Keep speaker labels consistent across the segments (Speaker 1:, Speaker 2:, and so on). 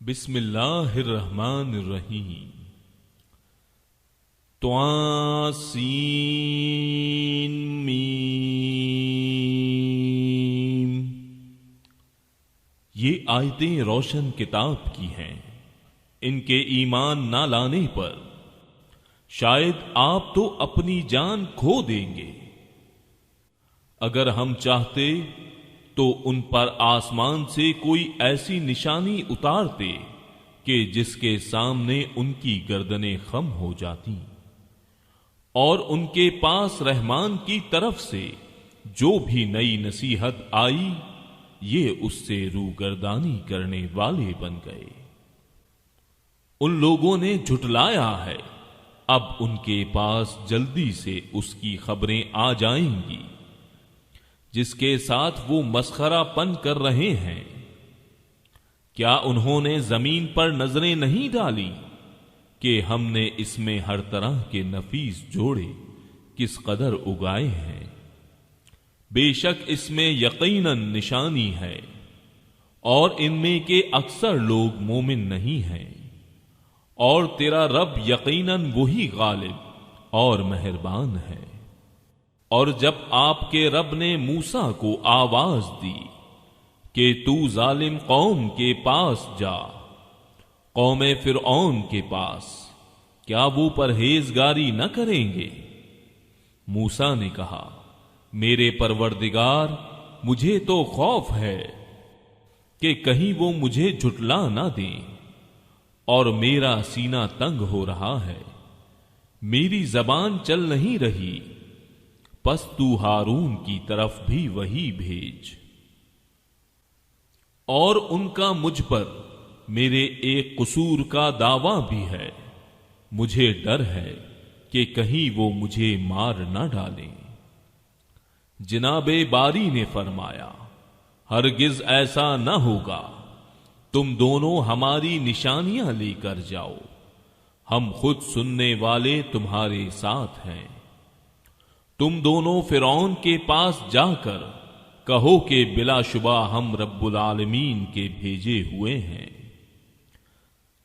Speaker 1: بسم اللہ الرحمن الرحیم۔ طاسین میم۔ یہ آیتیں روشن کتاب کی ہیں، ان کے ایمان نہ لانے پر شاید آپ تو اپنی جان کھو دیں گے۔ اگر ہم چاہتے تو ان پر آسمان سے کوئی ایسی نشانی اتارتے کہ جس کے سامنے ان کی گردنیں خم ہو جاتی، اور ان کے پاس رحمان کی طرف سے جو بھی نئی نصیحت آئی یہ اس سے روگردانی کرنے والے بن گئے۔ ان لوگوں نے جھٹلایا ہے، اب ان کے پاس جلدی سے اس کی خبریں آ جائیں گی جس کے ساتھ وہ مسخرہ پن کر رہے ہیں۔ کیا انہوں نے زمین پر نظریں نہیں ڈالی کہ ہم نے اس میں ہر طرح کے نفیس جوڑے کس قدر اگائے ہیں؟ بے شک اس میں یقیناً نشانی ہے، اور ان میں کے اکثر لوگ مومن نہیں ہیں، اور تیرا رب یقیناً وہی غالب اور مہربان ہے۔ اور جب آپ کے رب نے موسیٰ کو آواز دی کہ تو ظالم قوم کے پاس جا، قوم فرعون کے پاس، کیا وہ پرہیزگاری نہ کریں گے؟ موسیٰ نے کہا، میرے پروردگار، مجھے تو خوف ہے کہ کہیں وہ مجھے جھٹلا نہ دیں، اور میرا سینہ تنگ ہو رہا ہے، میری زبان چل نہیں رہی، پس تو ہارون کی طرف بھی وہی بھیج۔ اور ان کا مجھ پر میرے ایک قصور کا دعویٰ بھی ہے، مجھے ڈر ہے کہ کہیں وہ مجھے مار نہ ڈالیں۔ جناب باری نے فرمایا، ہرگز ایسا نہ ہوگا، تم دونوں ہماری نشانیاں لے کر جاؤ، ہم خود سننے والے تمہارے ساتھ ہیں۔ تم دونوں فرعون کے پاس جا کر کہو کہ بلا شبہ ہم رب العالمین کے بھیجے ہوئے ہیں،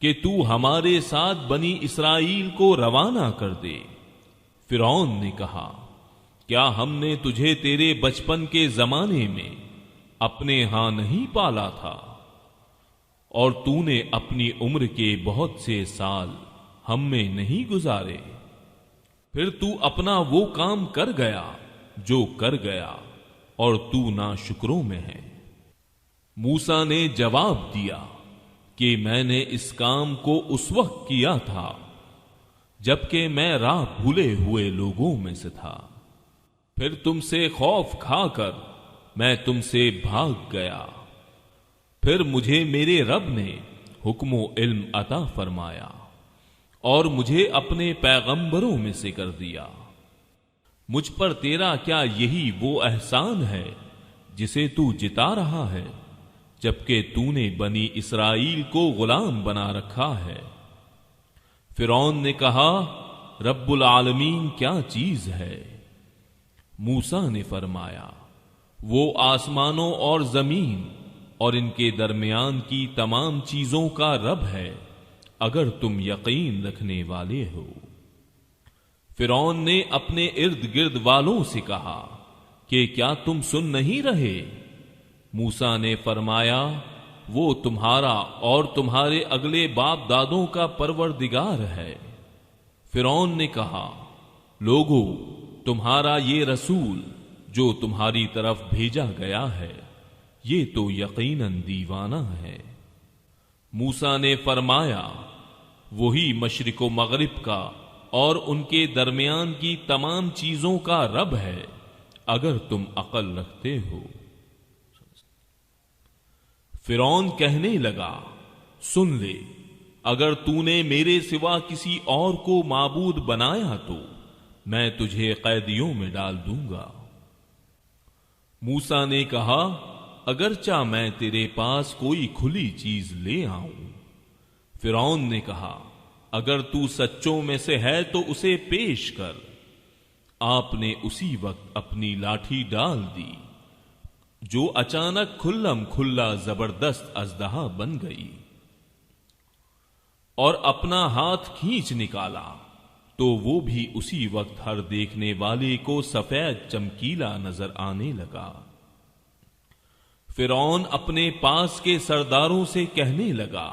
Speaker 1: کہ تو ہمارے ساتھ بنی اسرائیل کو روانہ کر دے۔ فرعون نے کہا، کیا ہم نے تجھے تیرے بچپن کے زمانے میں اپنے ہاں نہیں پالا تھا، اور تو نے اپنی عمر کے بہت سے سال ہم میں نہیں گزارے؟ پھر تو اپنا وہ کام کر گیا جو کر گیا، اور تو ناشکروں میں ہے۔ موسیٰ نے جواب دیا کہ میں نے اس کام کو اس وقت کیا تھا جبکہ میں راہ بھولے ہوئے لوگوں میں سے تھا، پھر تم سے خوف کھا کر میں تم سے بھاگ گیا، پھر مجھے میرے رب نے حکم و علم عطا فرمایا اور مجھے اپنے پیغمبروں میں سے کر دیا۔ مجھ پر تیرا کیا یہی وہ احسان ہے جسے تو جتا رہا ہے، جبکہ تو نے بنی اسرائیل کو غلام بنا رکھا ہے؟ فرعون نے کہا، رب العالمین کیا چیز ہے؟ موسیٰ نے فرمایا، وہ آسمانوں اور زمین اور ان کے درمیان کی تمام چیزوں کا رب ہے، اگر تم یقین رکھنے والے ہو۔ فرعون نے اپنے ارد گرد والوں سے کہا کہ کیا تم سن نہیں رہے؟ موسیٰ نے فرمایا، وہ تمہارا اور تمہارے اگلے باپ دادوں کا پروردگار ہے۔ فرعون نے کہا، لوگو، تمہارا یہ رسول جو تمہاری طرف بھیجا گیا ہے یہ تو یقیناً دیوانہ ہے۔ موسیٰ نے فرمایا، وہی مشرق و مغرب کا اور ان کے درمیان کی تمام چیزوں کا رب ہے، اگر تم عقل رکھتے ہو۔ فرعون کہنے لگا، سن لے، اگر تو نے میرے سوا کسی اور کو معبود بنایا تو میں تجھے قیدیوں میں ڈال دوں گا۔ موسیٰ نے کہا، اگرچہ میں تیرے پاس کوئی کھلی چیز لے آؤں۔ فرعون نے کہا، اگر تو سچوں میں سے ہے تو اسے پیش کر۔ آپ نے اسی وقت اپنی لاٹھی ڈال دی، جو اچانک کھلم کھلا زبردست اژدہا بن گئی۔ اور اپنا ہاتھ کھینچ نکالا تو وہ بھی اسی وقت ہر دیکھنے والے کو سفید چمکیلا نظر آنے لگا۔ فرعون اپنے پاس کے سرداروں سے کہنے لگا،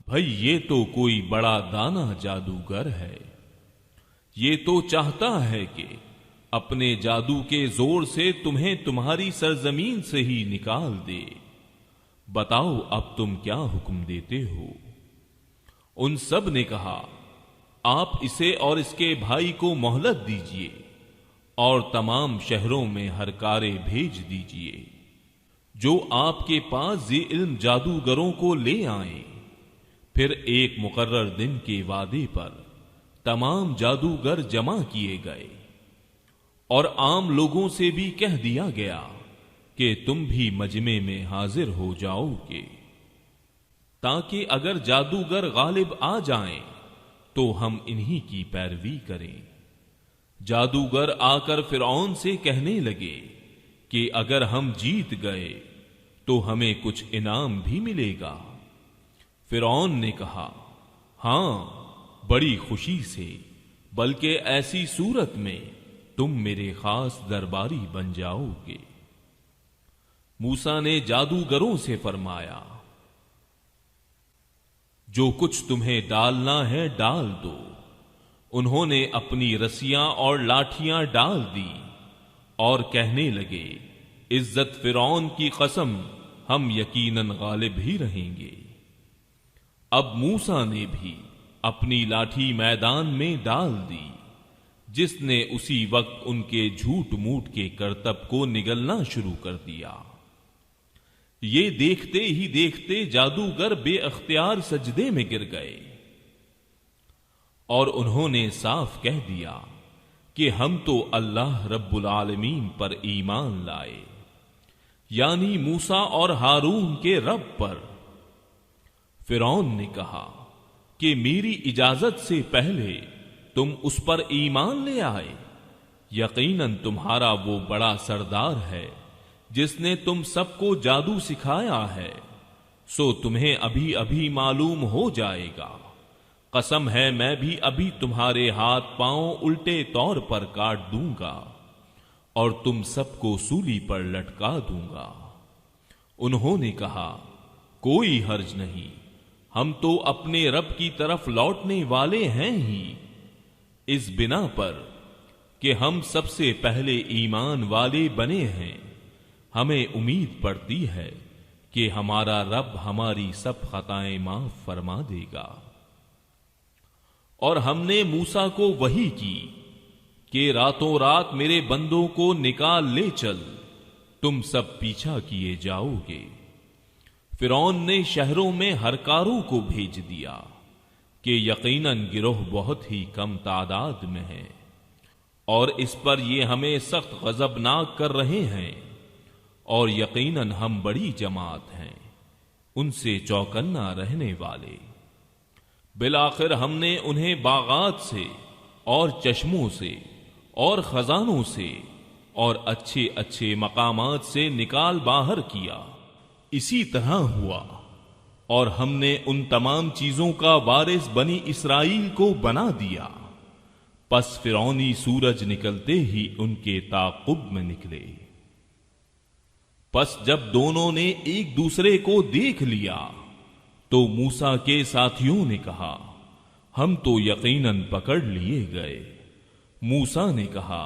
Speaker 1: بھئی یہ تو کوئی بڑا دانا جادوگر ہے، یہ تو چاہتا ہے کہ اپنے جادو کے زور سے تمہیں تمہاری سرزمین سے ہی نکال دے، بتاؤ اب تم کیا حکم دیتے ہو؟ ان سب نے کہا، آپ اسے اور اس کے بھائی کو مہلت دیجیے اور تمام شہروں میں ہرکارے بھیج دیجیے، جو آپ کے پاس ذی علم جادوگروں کو لے آئیں۔ پھر ایک مقرر دن کے وعدے پر تمام جادوگر جمع کیے گئے، اور عام لوگوں سے بھی کہہ دیا گیا کہ تم بھی مجمع میں حاضر ہو جاؤ گے، تاکہ اگر جادوگر غالب آ جائیں تو ہم انہی کی پیروی کریں۔ جادوگر آ کر فرعون سے کہنے لگے کہ اگر ہم جیت گئے تو ہمیں کچھ انعام بھی ملے گا۔ فرعون نے کہا، ہاں بڑی خوشی سے، بلکہ ایسی صورت میں تم میرے خاص درباری بن جاؤ گے۔ موسیٰ نے جادوگروں سے فرمایا، جو کچھ تمہیں ڈالنا ہے ڈال دو۔ انہوں نے اپنی رسیاں اور لاٹھیاں ڈال دی اور کہنے لگے، عزت فرعون کی قسم، ہم یقیناً غالب ہی رہیں گے۔ اب موسیٰ نے بھی اپنی لاٹھی میدان میں ڈال دی، جس نے اسی وقت ان کے جھوٹ موٹ کے کرتب کو نگلنا شروع کر دیا۔ یہ دیکھتے ہی دیکھتے جادوگر بے اختیار سجدے میں گر گئے، اور انہوں نے صاف کہہ دیا کہ ہم تو اللہ رب العالمین پر ایمان لائے، یعنی موسیٰ اور ہارون کے رب پر۔ فرعون نے کہا کہ میری اجازت سے پہلے تم اس پر ایمان لے آئے؟ یقیناً تمہارا وہ بڑا سردار ہے جس نے تم سب کو جادو سکھایا ہے، سو تمہیں ابھی ابھی معلوم ہو جائے گا۔ قسم ہے میں بھی ابھی تمہارے ہاتھ پاؤں الٹے طور پر کاٹ دوں گا اور تم سب کو سولی پر لٹکا دوں گا۔ انہوں نے کہا، کوئی حرج نہیں، ہم تو اپنے رب کی طرف لوٹنے والے ہیں ہی، اس بنا پر کہ ہم سب سے پہلے ایمان والے بنے ہیں، ہمیں امید پڑتی ہے کہ ہمارا رب ہماری سب خطائیں معاف فرما دے گا۔ اور ہم نے موسیٰ کو وحی کی کہ راتوں رات میرے بندوں کو نکال لے چل، تم سب پیچھا کیے جاؤ گے۔ فرعون نے شہروں میں ہرکاروں کو بھیج دیا کہ یقیناً گروہ بہت ہی کم تعداد میں ہے، اور اس پر یہ ہمیں سخت غضبناک کر رہے ہیں، اور یقیناً ہم بڑی جماعت ہیں، ان سے چوکنا رہنے والے۔ بالآخر ہم نے انہیں باغات سے اور چشموں سے اور خزانوں سے اور اچھے اچھے مقامات سے نکال باہر کیا۔ اسی طرح ہوا، اور ہم نے ان تمام چیزوں کا وارث بنی اسرائیل کو بنا دیا۔ پس فرعونی سورج نکلتے ہی ان کے تعاقب میں نکلے۔ پس جب دونوں نے ایک دوسرے کو دیکھ لیا تو موسیٰ کے ساتھیوں نے کہا، ہم تو یقیناً پکڑ لیے گئے۔ موسیٰ نے کہا،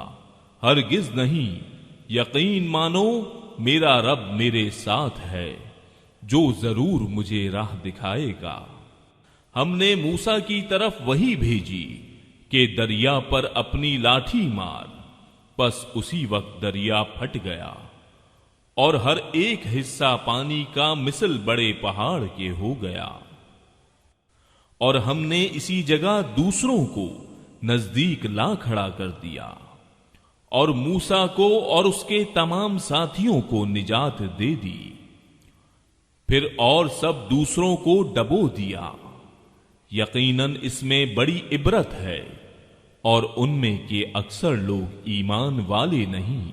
Speaker 1: ہرگز نہیں، یقین مانو میرا رب میرے ساتھ ہے، جو ضرور مجھے راہ دکھائے گا۔ ہم نے موسیٰ کی طرف وحی بھیجی کہ دریا پر اپنی لاٹھی مار، پس اسی وقت دریا پھٹ گیا، اور ہر ایک حصہ پانی کا مثل بڑے پہاڑ کے ہو گیا۔ اور ہم نے اسی جگہ دوسروں کو نزدیک لا کھڑا کر دیا، اور موسیٰ کو اور اس کے تمام ساتھیوں کو نجات دے دی۔ پھر اور سب دوسروں کو ڈبو دیا۔ یقیناً اس میں بڑی عبرت ہے، اور ان میں کے اکثر لوگ ایمان والے نہیں۔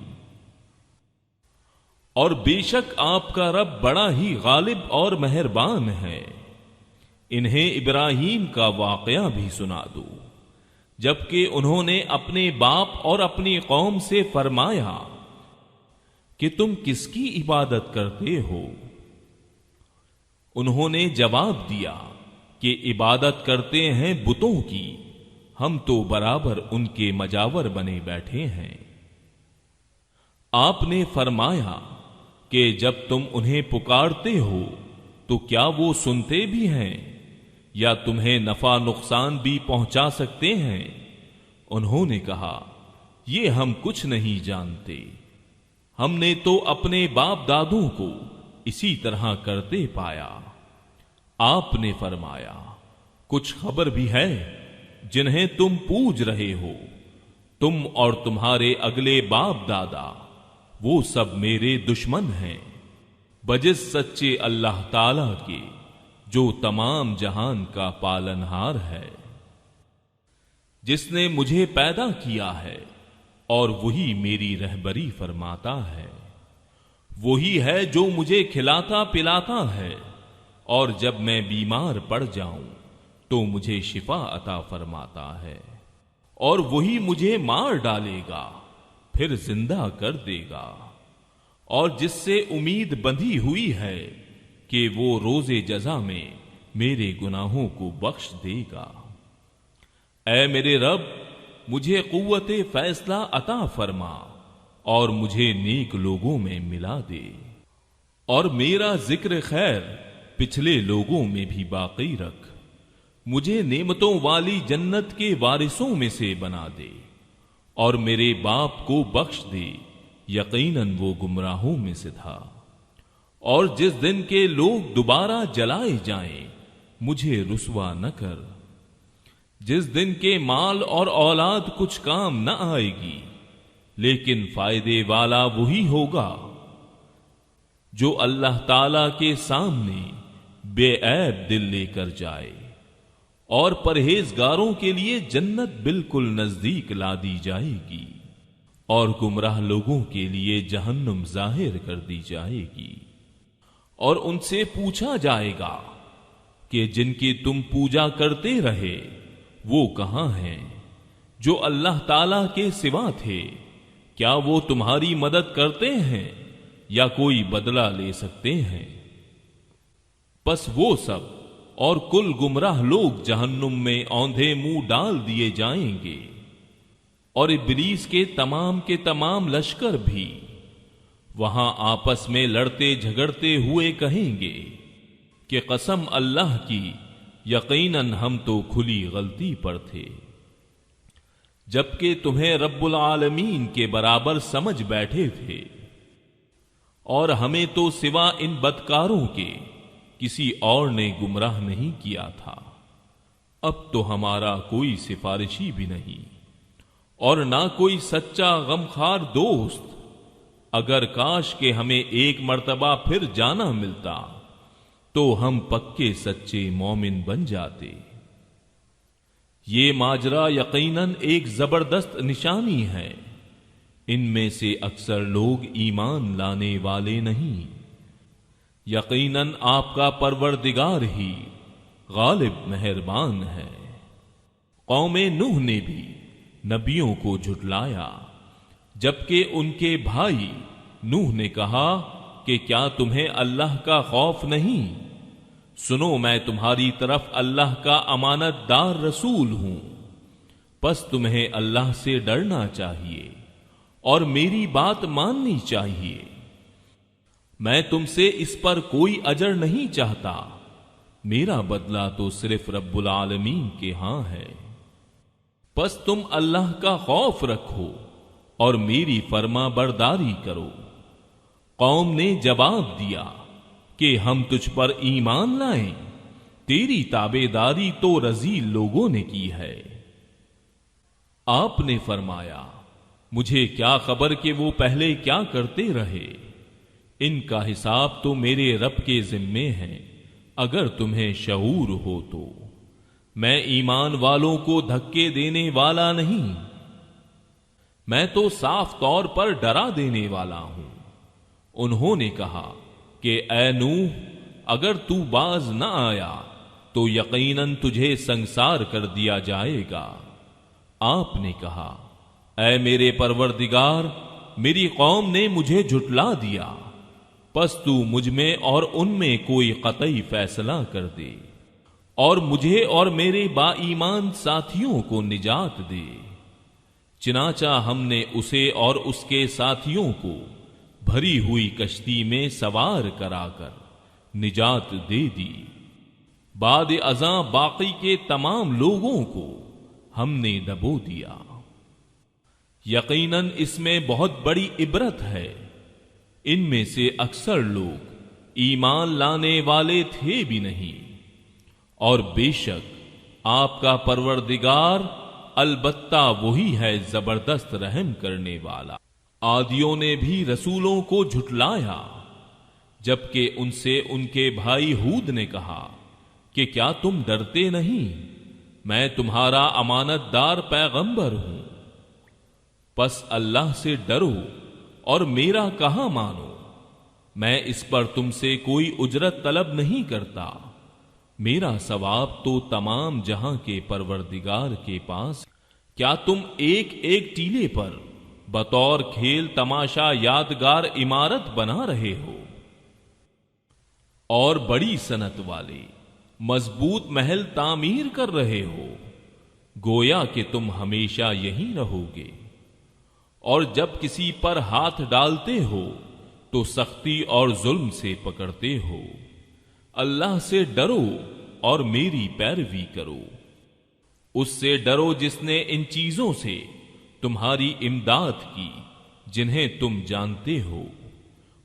Speaker 1: اور بے شک آپ کا رب بڑا ہی غالب اور مہربان ہے۔ انہیں ابراہیم کا واقعہ بھی سنا دو، جبکہ انہوں نے اپنے باپ اور اپنی قوم سے فرمایا کہ تم کس کی عبادت کرتے ہو؟ انہوں نے جواب دیا کہ عبادت کرتے ہیں بتوں کی، ہم تو برابر ان کے مجاور بنے بیٹھے ہیں۔ آپ نے فرمایا کہ جب تم انہیں پکارتے ہو تو کیا وہ سنتے بھی ہیں یا تمہیں نفع نقصان بھی پہنچا سکتے ہیں؟ انہوں نے کہا یہ ہم کچھ نہیں جانتے، ہم نے تو اپنے باپ دادوں کو اسی طرح کرتے پایا۔ آپ نے فرمایا کچھ خبر بھی ہے جنہیں تم پوج رہے ہو، تم اور تمہارے اگلے باپ دادا وہ سب میرے دشمن ہیں، بجز سچے اللہ تعالی کے جو تمام جہان کا پالنہار ہے، جس نے مجھے پیدا کیا ہے اور وہی میری رہبری فرماتا ہے، وہی ہے جو مجھے کھلاتا پلاتا ہے، اور جب میں بیمار پڑ جاؤں تو مجھے شفا عطا فرماتا ہے، اور وہی مجھے مار ڈالے گا پھر زندہ کر دے گا، اور جس سے امید بندھی ہوئی ہے کہ وہ روز جزا میں میرے گناہوں کو بخش دے گا۔ اے میرے رب، مجھے قوت فیصلہ عطا فرما اور مجھے نیک لوگوں میں ملا دے، اور میرا ذکر خیر پچھلے لوگوں میں بھی باقی رکھ، مجھے نعمتوں والی جنت کے وارثوں میں سے بنا دے، اور میرے باپ کو بخش دے، یقیناً وہ گمراہوں میں سے تھا۔ اور جس دن کے لوگ دوبارہ جلائے جائیں مجھے رسوا نہ کر، جس دن کے مال اور اولاد کچھ کام نہ آئے گی، لیکن فائدے والا وہی ہوگا جو اللہ تعالی کے سامنے بے عیب دل لے کر جائے، اور پرہیزگاروں کے لیے جنت بالکل نزدیک لا دی جائے گی، اور گمراہ لوگوں کے لیے جہنم ظاہر کر دی جائے گی۔ اور ان سے پوچھا جائے گا کہ جن کی تم پوجا کرتے رہے وہ کہاں ہیں جو اللہ تعالی کے سوا تھے؟ کیا وہ تمہاری مدد کرتے ہیں یا کوئی بدلہ لے سکتے ہیں؟ پس وہ سب اور کل گمراہ لوگ جہنم میں اوندھے منہ ڈال دیے جائیں گے، اور ابلیس کے تمام لشکر بھی وہاں آپس میں لڑتے جھگڑتے ہوئے کہیں گے کہ قسم اللہ کی، یقیناً ہم تو کھلی غلطی پر تھے، جبکہ تمہیں رب العالمین کے برابر سمجھ بیٹھے تھے، اور ہمیں تو سوا ان بدکاروں کے کسی اور نے گمراہ نہیں کیا تھا۔ اب تو ہمارا کوئی سفارشی بھی نہیں اور نہ کوئی سچا غمخوار دوست، اگر کاش کہ ہمیں ایک مرتبہ پھر جانا ملتا تو ہم پکے سچے مومن بن جاتے۔ یہ ماجرا یقیناً ایک زبردست نشانی ہے، ان میں سے اکثر لوگ ایمان لانے والے نہیں، یقیناً آپ کا پروردگار ہی غالب مہربان ہے۔ قوم نوح نے بھی نبیوں کو جھٹلایا، جبکہ ان کے بھائی نوح نے کہا کہ کیا تمہیں اللہ کا خوف نہیں؟ سنو، میں تمہاری طرف اللہ کا امانت دار رسول ہوں، پس تمہیں اللہ سے ڈرنا چاہیے اور میری بات ماننی چاہیے، میں تم سے اس پر کوئی اجر نہیں چاہتا، میرا بدلہ تو صرف رب العالمین کے ہاں ہے، پس تم اللہ کا خوف رکھو اور میری فرما برداری کرو۔ قوم نے جواب دیا کہ ہم تجھ پر ایمان لائیں، تیری تابع داری تو رذیل لوگوں نے کی ہے۔ آپ نے فرمایا مجھے کیا خبر کہ وہ پہلے کیا کرتے رہے، ان کا حساب تو میرے رب کے ذمے ہے، اگر تمہیں شعور ہو تو۔ میں ایمان والوں کو دھکے دینے والا نہیں، میں تو صاف طور پر ڈرا دینے والا ہوں۔ انہوں نے کہا کہ اے نوح، اگر تو باز نہ آیا تو یقیناً تجھے سنگسار کر دیا جائے گا۔ آپ نے کہا اے میرے پروردگار، میری قوم نے مجھے جھٹلا دیا، پس تو مجھ میں اور ان میں کوئی قطعی فیصلہ کر دے اور مجھے اور میرے با ایمان ساتھیوں کو نجات دے۔ چنانچہ ہم نے اسے اور اس کے ساتھیوں کو بھری ہوئی کشتی میں سوار کرا کر نجات دے دی۔ بعد ازاں باقی کے تمام لوگوں کو ہم نے ڈبو دیا۔ یقیناً اس میں بہت بڑی عبرت ہے، ان میں سے اکثر لوگ ایمان لانے والے تھے بھی نہیں، اور بے شک آپ کا پروردگار البتہ وہی ہے زبردست رحم کرنے والا۔ عادیوں نے بھی رسولوں کو جھٹلایا، جبکہ ان سے ان کے بھائی ہود نے کہا کہ کیا تم ڈرتے نہیں؟ میں تمہارا امانت دار پیغمبر ہوں، پس اللہ سے ڈرو اور میرا کہا مانو، میں اس پر تم سے کوئی اجرت طلب نہیں کرتا، میرا ثواب تو تمام جہاں کے پروردگار کے پاس۔ کیا تم ایک ایک ٹیلے پر بطور کھیل تماشا یادگار عمارت بنا رہے ہو اور بڑی صنعت والے مضبوط محل تعمیر کر رہے ہو، گویا کہ تم ہمیشہ یہیں رہو گے، اور جب کسی پر ہاتھ ڈالتے ہو تو سختی اور ظلم سے پکڑتے ہو۔ اللہ سے ڈرو اور میری پیروی کرو، اس سے ڈرو جس نے ان چیزوں سے تمہاری امداد کی جنہیں تم جانتے ہو،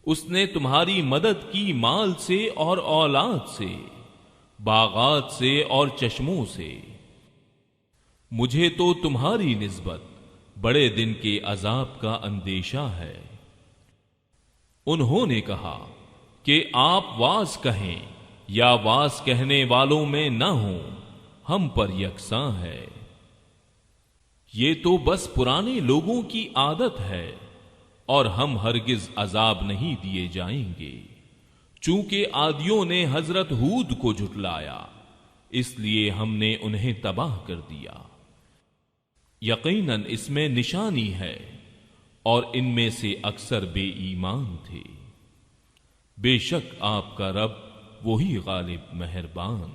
Speaker 1: اس نے تمہاری مدد کی مال سے اور اولاد سے، باغات سے اور چشموں سے۔ مجھے تو تمہاری نسبت بڑے دن کے عذاب کا اندیشہ ہے۔ انہوں نے کہا کہ آپ واز کہیں یا واز کہنے والوں میں نہ ہوں، ہم پر یکساں ہے۔ یہ تو بس پرانے لوگوں کی عادت ہے، اور ہم ہرگز عذاب نہیں دیے جائیں گے۔ چونکہ عادیوں نے حضرت ہود کو جھٹلایا، اس لیے ہم نے انہیں تباہ کر دیا۔ یقیناً اس میں نشانی ہے، اور ان میں سے اکثر بے ایمان تھے۔ بے شک آپ کا رب وہی غالب مہربان۔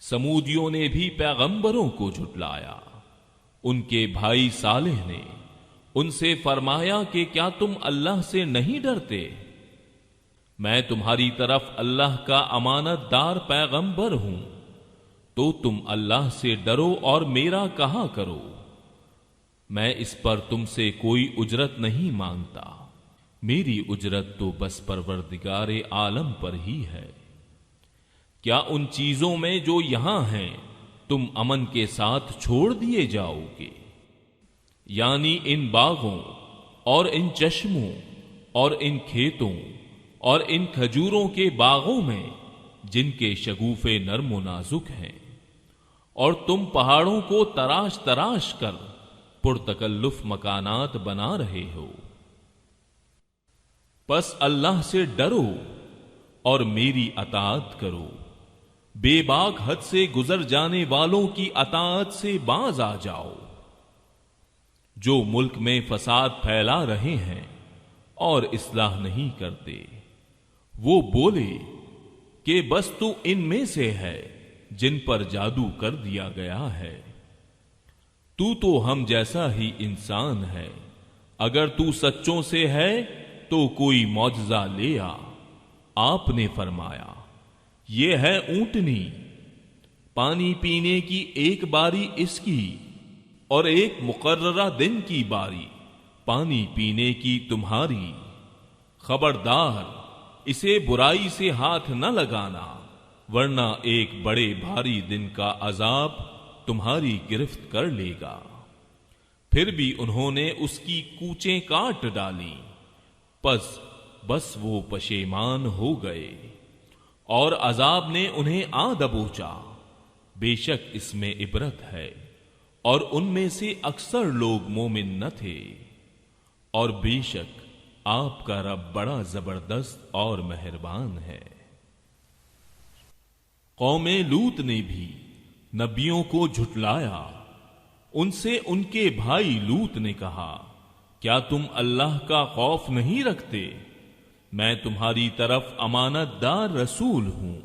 Speaker 1: سمودیوں نے بھی پیغمبروں کو جھٹلایا۔ ان کے بھائی صالح نے ان سے فرمایا کہ کیا تم اللہ سے نہیں ڈرتے؟ میں تمہاری طرف اللہ کا امانت دار پیغمبر ہوں، تو تم اللہ سے ڈرو اور میرا کہا کرو، میں اس پر تم سے کوئی اجرت نہیں مانگتا، میری اجرت تو بس پروردگار عالم پر ہی ہے۔ کیا ان چیزوں میں جو یہاں ہیں تم امن کے ساتھ چھوڑ دیے جاؤ گے؟ یعنی ان باغوں اور ان چشموں اور ان کھیتوں اور ان کھجوروں کے باغوں میں جن کے شگوفے نرم و نازک ہیں، اور تم پہاڑوں کو تراش تراش کر پرتکلف مکانات بنا رہے ہو۔ پس اللہ سے ڈرو اور میری اطاعت کرو، بے باک حد سے گزر جانے والوں کی اطاعت سے باز آ جاؤ، جو ملک میں فساد پھیلا رہے ہیں اور اصلاح نہیں کرتے۔ وہ بولے کہ بس تو ان میں سے ہے جن پر جادو کر دیا گیا ہے، تو ہم جیسا ہی انسان ہے، اگر تو سچوں سے ہے تو کوئی معجزہ لے آ۔ آپ نے فرمایا یہ ہے اونٹنی، پانی پینے کی ایک باری اس کی اور ایک مقررہ دن کی باری پانی پینے کی تمہاری، خبردار اسے برائی سے ہاتھ نہ لگانا، ورنہ ایک بڑے بھاری دن کا عذاب تمہاری گرفت کر لے گا۔ پھر بھی انہوں نے اس کی کوچیں کاٹ ڈالی، بس وہ پشیمان ہو گئے، اور عذاب نے انہیں آ دبوچا۔ بے شک اس میں عبرت ہے، اور ان میں سے اکثر لوگ مومن نہ تھے، اور بے شک آپ کا رب بڑا زبردست اور مہربان ہے۔ قوم لوط نے بھی نبیوں کو جھٹلایا۔ ان سے ان کے بھائی لوط نے کہا، کیا تم اللہ کا خوف نہیں رکھتے؟ میں تمہاری طرف امانت دار رسول ہوں،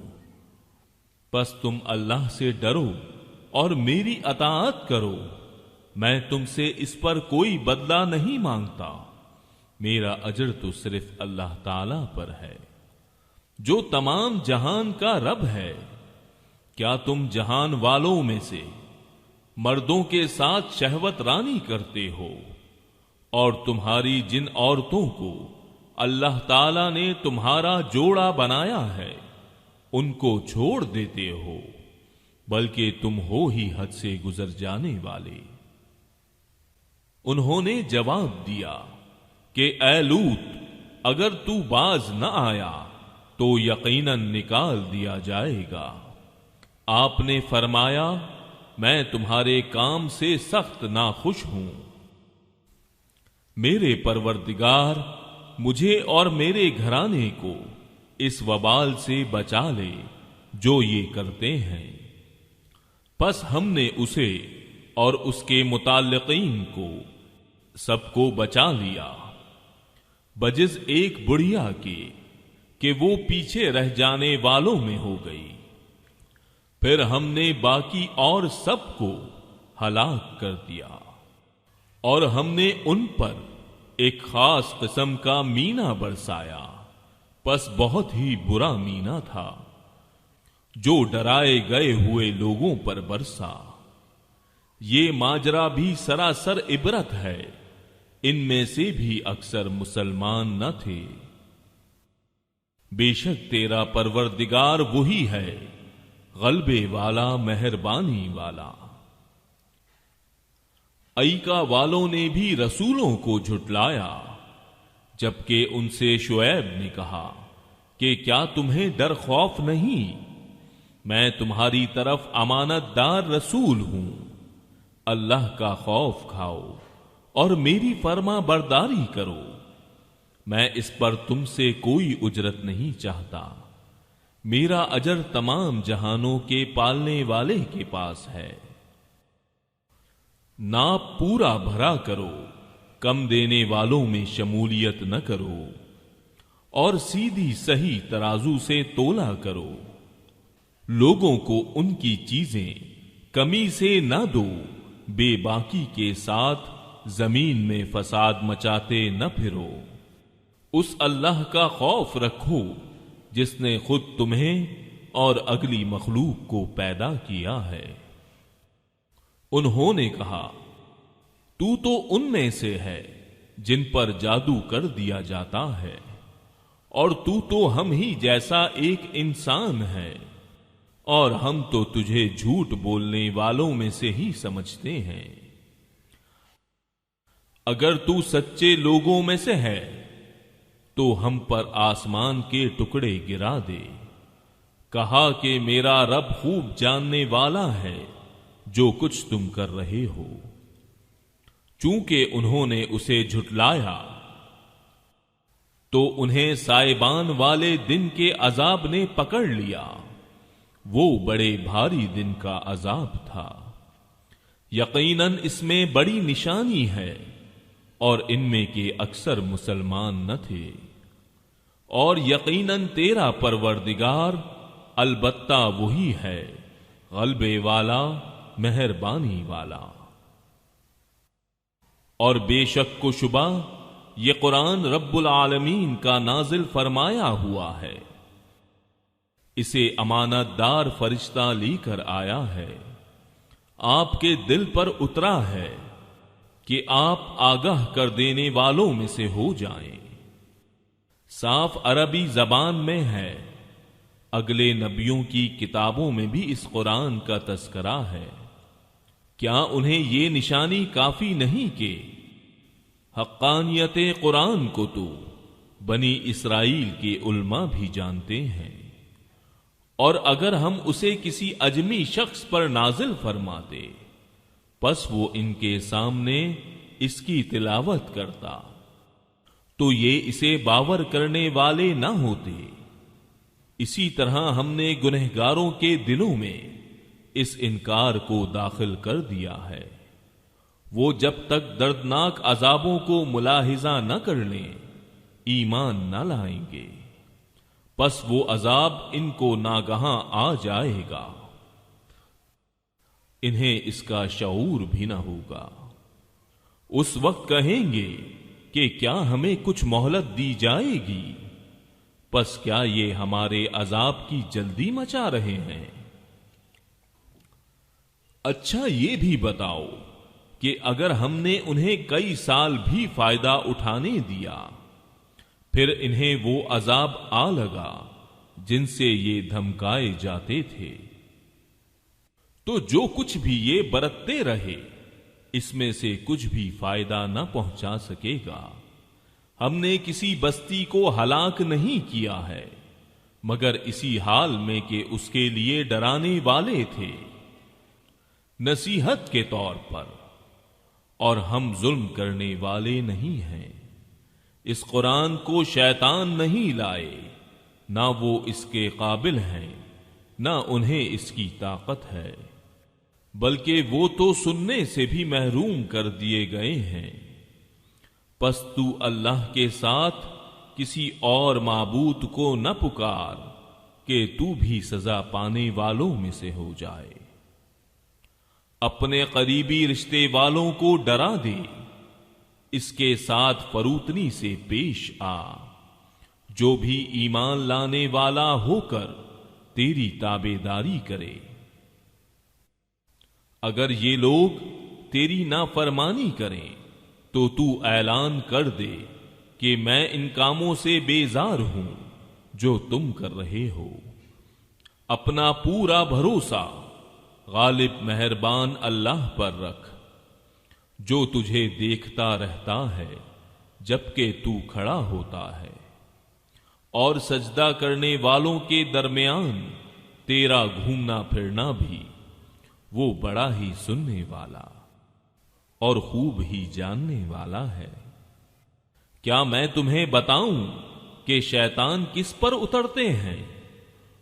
Speaker 1: پس تم اللہ سے ڈرو اور میری اطاعت کرو۔ میں تم سے اس پر کوئی بدلہ نہیں مانگتا، میرا اجر تو صرف اللہ تعالی پر ہے جو تمام جہان کا رب ہے۔ کیا تم جہان والوں میں سے مردوں کے ساتھ شہوت رانی کرتے ہو، اور تمہاری جن عورتوں کو اللہ تعالی نے تمہارا جوڑا بنایا ہے ان کو چھوڑ دیتے ہو، بلکہ تم ہو ہی حد سے گزر جانے والے۔ انہوں نے جواب دیا کہ اے لوط، اگر تو باز نہ آیا تو یقیناً نکال دیا جائے گا۔ آپ نے فرمایا، میں تمہارے کام سے سخت ناخوش ہوں۔ میرے پروردگار مجھے اور میرے گھرانے کو اس وبال سے بچا لے جو یہ کرتے ہیں۔ پس ہم نے اسے اور اس کے متعلقین کو سب کو بچا لیا، بجز ایک بڑھیا کے کہ وہ پیچھے رہ جانے والوں میں ہو گئی۔ پھر ہم نے باقی اور سب کو ہلاک کر دیا، اور ہم نے ان پر ایک خاص قسم کا مینا برسایا، پس بہت ہی برا مینا تھا جو ڈرائے گئے ہوئے لوگوں پر برسا۔ یہ ماجرا بھی سراسر عبرت ہے، ان میں سے بھی اکثر مسلمان نہ تھے۔ بے شک تیرا پروردگار وہی ہے، غلبے والا، مہربانی والا۔ ایکا والوں نے بھی رسولوں کو جھٹلایا، جبکہ ان سے شعیب نے کہا کہ کیا تمہیں ڈر خوف نہیں؟ میں تمہاری طرف امانت دار رسول ہوں، اللہ کا خوف کھاؤ اور میری فرما برداری کرو۔ میں اس پر تم سے کوئی اجرت نہیں چاہتا، میرا اجر تمام جہانوں کے پالنے والے کے پاس ہے۔ ناپ پورا بھرا کرو، کم دینے والوں میں شمولیت نہ کرو، اور سیدھی صحیح ترازو سے تولا کرو۔ لوگوں کو ان کی چیزیں کمی سے نہ دو، بے باکی کے ساتھ زمین میں فساد مچاتے نہ پھرو۔ اس اللہ کا خوف رکھو جس نے خود تمہیں اور اگلی مخلوق کو پیدا کیا ہے۔ انہوں نے کہا، تو ان میں سے ہے جن پر جادو کر دیا جاتا ہے، اور تو ہم ہی جیسا ایک انسان ہے، اور ہم تو تجھے جھوٹ بولنے والوں میں سے ہی سمجھتے ہیں۔ اگر تو سچے لوگوں میں سے ہے تو ہم پر آسمان کے ٹکڑے گرا دے۔ کہا کہ میرا رب خوب جاننے والا ہے جو کچھ تم کر رہے ہو۔ چونکہ انہوں نے اسے جھٹلایا تو انہیں سائبان والے دن کے عذاب نے پکڑ لیا، وہ بڑے بھاری دن کا عذاب تھا۔ یقیناً اس میں بڑی نشانی ہے، اور ان میں کے اکثر مسلمان نہ تھے۔ اور یقیناً تیرا پروردگار البتہ وہی ہے، غلبے والا، مہربانی والا۔ اور بے شک و شبہ یہ قرآن رب العالمین کا نازل فرمایا ہوا ہے، اسے امانت دار فرشتہ لے کر آیا ہے، آپ کے دل پر اترا ہے کہ آپ آگاہ کر دینے والوں میں سے ہو جائیں۔ صاف عربی زبان میں ہے، اگلے نبیوں کی کتابوں میں بھی اس قرآن کا تذکرہ ہے۔ کیا انہیں یہ نشانی کافی نہیں کہ حقانیت قرآن کو تو بنی اسرائیل کے علماء بھی جانتے ہیں، اور اگر ہم اسے کسی اجمی شخص پر نازل فرماتے پس وہ ان کے سامنے اس کی تلاوت کرتا تو یہ اسے باور کرنے والے نہ ہوتے۔ اسی طرح ہم نے گنہگاروں کے دلوں میں اس انکار کو داخل کر دیا ہے، وہ جب تک دردناک عذابوں کو ملاحظہ نہ کر لیں ایمان نہ لائیں گے، پس وہ عذاب ان کو ناگہاں آ جائے گا، انہیں اس کا شعور بھی نہ ہوگا۔ اس وقت کہیں گے کہ کیا ہمیں کچھ مہلت دی جائے گی؟ پس کیا یہ ہمارے عذاب کی جلدی مچا رہے ہیں؟ اچھا یہ بھی بتاؤ کہ اگر ہم نے انہیں کئی سال بھی فائدہ اٹھانے دیا، پھر انہیں وہ عذاب آ لگا جن سے یہ دھمکائے جاتے تھے، تو جو کچھ بھی یہ برتتے رہے اس میں سے کچھ بھی فائدہ نہ پہنچا سکے گا۔ ہم نے کسی بستی کو ہلاک نہیں کیا ہے مگر اسی حال میں کہ اس کے لیے ڈرانے والے تھے، نصیحت کے طور پر، اور ہم ظلم کرنے والے نہیں ہیں۔ اس قرآن کو شیطان نہیں لائے، نہ وہ اس کے قابل ہیں، نہ انہیں اس کی طاقت ہے، بلکہ وہ تو سننے سے بھی محروم کر دیے گئے ہیں۔ پس تو اللہ کے ساتھ کسی اور معبود کو نہ پکار کہ تو بھی سزا پانے والوں میں سے ہو جائے۔ اپنے قریبی رشتے والوں کو ڈرا دے، اس کے ساتھ فروتنی سے پیش آ، جو بھی ایمان لانے والا ہو کر تیری تابعداری کرے۔ اگر یہ لوگ تیری نافرمانی کریں تو تو اعلان کر دے کہ میں ان کاموں سے بیزار ہوں جو تم کر رہے ہو۔ اپنا پورا بھروسہ غالب مہربان اللہ پر رکھ، جو تجھے دیکھتا رہتا ہے جبکہ تو کھڑا ہوتا ہے، اور سجدہ کرنے والوں کے درمیان تیرا گھومنا پھرنا بھی وہ بڑا ہی سننے والا اور خوب ہی جاننے والا ہے۔ کیا میں تمہیں بتاؤں کہ شیطان کس پر اترتے ہیں؟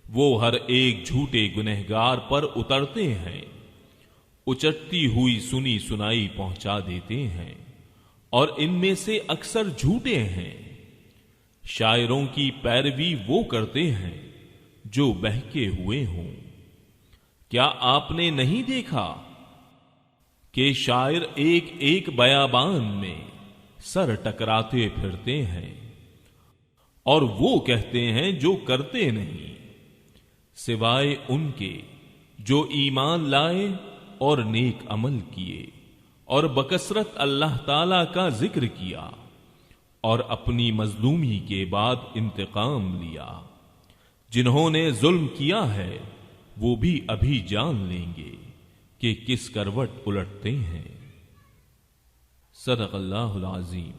Speaker 1: وہ ہر ایک جھوٹے گنہگار پر اترتے ہیں، اچٹتی ہوئی سنی سنائی پہنچا دیتے ہیں، اور ان میں سے اکثر جھوٹے ہیں۔ شاعروں کی پیروی وہ کرتے ہیں جو بہکے ہوئے ہوں۔ کیا آپ نے نہیں دیکھا کہ شاعر ایک ایک بیابان میں سر ٹکراتے پھرتے ہیں، اور وہ کہتے ہیں جو کرتے نہیں، سوائے ان کے جو ایمان لائے اور نیک عمل کیے اور بکثرت اللہ تعالی کا ذکر کیا اور اپنی مظلومی کے بعد انتقام لیا۔ جنہوں نے ظلم کیا ہے وہ بھی ابھی جان لیں گے کہ کس کروٹ الٹتے ہیں۔ صدق اللہ العظیم۔